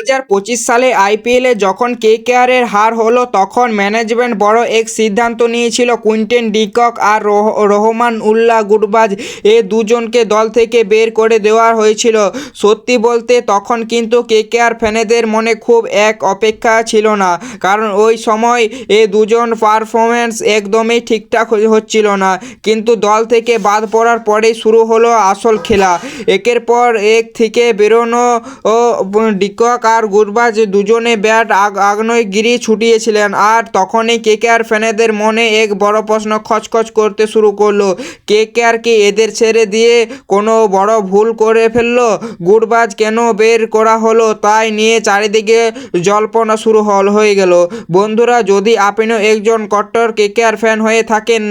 2025 সালে আইপিএলে যখন কেকেআরের হার হলো তখন ম্যানেজমেন্ট বড় এক সিদ্ধান্ত নিয়েছিল। কুইন্টেন ডিকক আর রহমান উল্লাহ গুরবাজ এ দুজনকে দল থেকে বের করে দেওয়া হয়েছিল। সত্যি বলতে তখন কিন্তু কেকেআর ফ্যানেদের মনে খুব এক অপেক্ষা ছিল না, কারণ ওই সময় এ দুজন পারফরমেন্স একদমই ঠিকঠাক হচ্ছিল না। কিন্তু দল থেকে বাদ পড়ার পরেই শুরু হলো আসল খেলা। একের পর এক থেকে বেরোনো ও ডিকক আর গুরবাজ দুজনে ব্যাট আগ্নেয়গিরি ছুটিয়েছিলেন, আর তখনই কেকেআর ফ্যানেদের মনে এক বড় প্রশ্ন খচখচ করতে শুরু করলো। কেকেআর কি এদের ছেড়ে দিয়ে কোনো বড় ভুল করে ফেললো? গুরবাজ কেন বের করা হলো তাই নিয়ে চারিদিকে জল্পনা শুরু হয়ে গেল। বন্ধুরা, যদি আপনিও একজন কট্টর কেকেআর ফ্যান হয়ে থাকেন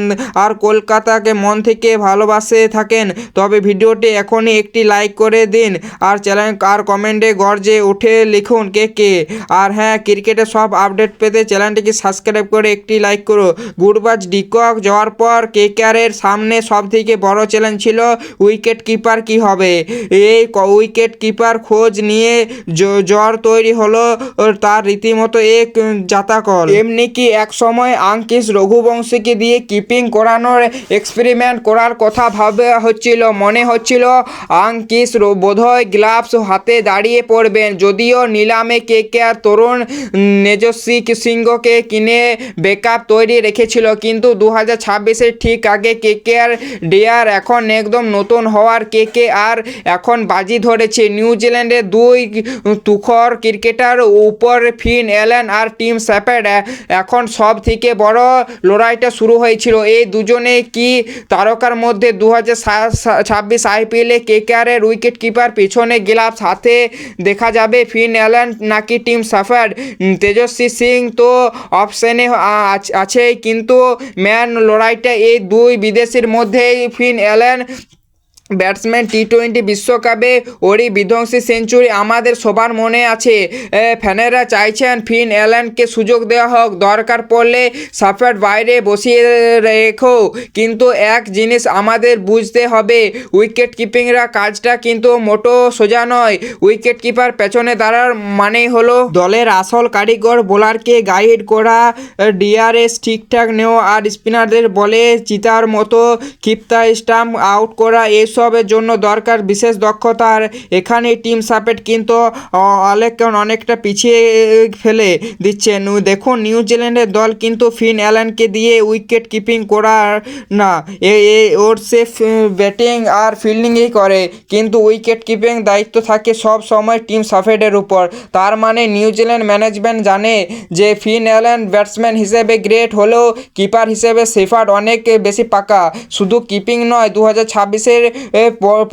আর কলকাতাকে মন থেকে ভালোবাসে থাকেন, তবে ভিডিওটি এখনই একটি লাইক করে দিন আর চ্যানেল আর কমেন্টে গর্জে উঠে লিখুন কে। আর হ্যাঁ, ক্রিকেটের সব আপডেট পেতে চ্যানেলটিকে সাবস্ক্রাইব করে একটি লাইক করো। গুরবাজ ডিকক যাওয়ার পর কেকেআরের সামনে সবথেকে বড় চ্যালেঞ্জ ছিল উইকেট কিপার কী হবে। এই উইকেট কিপার খোঁজ নিয়ে জ্বর তৈরি হলো তার রীতিমতো এক জাতাকল। এমনি কি এক সময় আঙ্কিশ রঘুবংশীকে দিয়ে কিপিং করানোর এক্সপেরিমেন্ট করার কথা ভাবা হচ্ছিল। মনে হচ্ছিল আঙ্কিশ বোধহয় গ্লাভস হাতে দাঁড়িয়ে পড়বেন। যদিও নিলামে কেকেআর তরুণ তেজস্বী সিংহকে কিনে ব্যাকআপ তৈরি রেখেছিল, কিন্তু 2026-এর ঠিক আগে কেকেআর ডেয়ার এখন একদম নতুন হওয়ার কেকেআর এখন বাজি ধরেছে নিউজিল্যান্ডের দুই তুখর ক্রিকেটার উপর। ফিন অ্যালেন আর টিম স্যাফেড এখন সব থেকে বড় লড়াইটা শুরু হয়েছিল। এই দুজনে কি তারকার মধ্যে 2026 আইপিএলে কেকেআরের উইকেট কিপার পিছনে গ্লাভস হাতে দেখা যাবে? ফিন অ্যালেন নাকি টিম স্যাফেড? তেজস্বী সিং তো অপশনে আছেই, কিন্তু ম্যান লড়াইটা এই দুই বিদেশির মধ্যেই। ফিন অ্যালেন ব্যাটসম্যান, টি-20 বিশ্বকাপে ওরই বিধ্বংসী সেঞ্চুরি আমাদের সবার মনে আছে। ফ্যানেরা চাইছেন ফিন অ্যালেনকে সুযোগ দেওয়া হোক, দরকার পড়লে স্যাফেড বাইরে বসিয়ে রেখো। কিন্তু এক জিনিস আমাদের বুঝতে হবে, উইকেট কিপিংরা কাজটা কিন্তু মোটো সোজা নয়। উইকেট কিপার পেছনে দাঁড়ার মানেই হলো দলের আসল কারিগর, বোলারকে গাইড করা, ডিআরএস ঠিকঠাক নেওয়া আর স্পিনারদের বলে চিতার মতো ক্ষিপ্তা স্টাম্প আউট করা। এসবের জন্য দরকার বিশেষ দক্ষতা, আর এখানে টিম স্যাফেড কিন্তু অনেকটা পিছিয়ে ফেলে দিচ্ছেন। দেখুন, নিউজিল্যান্ডের দল কিন্তু ফিন অ্যালেনকে দিয়ে উইকেট কিপিং করার না, ওর সে ব্যাটিং আর ফিল্ডিংই করে, কিন্তু উইকেট কিপিং দায়িত্ব থাকে সব সময় টিম স্যাফেডের উপর। তার মানে নিউজিল্যান্ড ম্যানেজমেন্ট জানে যে ফিন অ্যালেন ব্যাটসম্যান হিসেবে গ্রেট হলেও কিপার হিসেবে শেফার্ড অনেক বেশি পাকা। শুধু কিপিং নয়, 2026-এর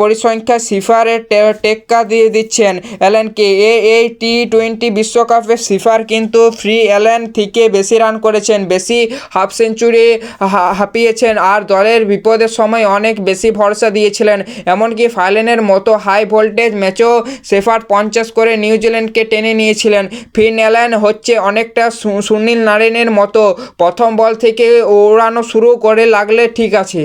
পরিসংখ্যা সিফারের টেক্কা দিয়ে দিচ্ছেন অ্যালেনকে। এই টি-20 বিশ্বকাপে সিফার কিন্তু ফ্রি অ্যালেন থেকে বেশি রান করেছেন, বেশি হাফ সেঞ্চুরি হাঁপিয়েছেন আর দলের বিপদের সময় অনেক বেশি ভরসা দিয়েছিলেন। এমনকি ফাইনালের মতো হাই ভোল্টেজ ম্যাচেও শেফার্ড 50 করে নিউজিল্যান্ডকে টেনে নিয়েছিলেন। ফিন অ্যালেন হচ্ছে অনেকটা সুনীল নারায়ণের মতো, প্রথম বল থেকে ওড়ানো শুরু করে লাগলে ঠিক আছে।